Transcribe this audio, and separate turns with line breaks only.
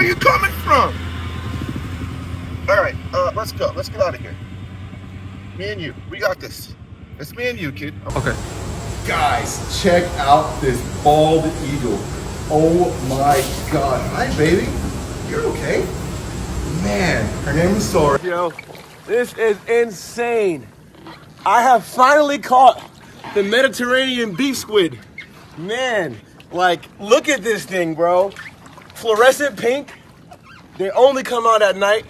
Where you coming from? All right, let's go. Let's get out of here. Me and you, we got this. It's me and you, kid.
Okay.
Guys, check out this bald eagle. Oh my God. Hi, baby. You're okay? Man, her name is Sora.
Yo, this is insane. I have finally caught the Mediterranean beef squid. Man, like, look at this thing, bro. Fluorescent pink. They only come out at night.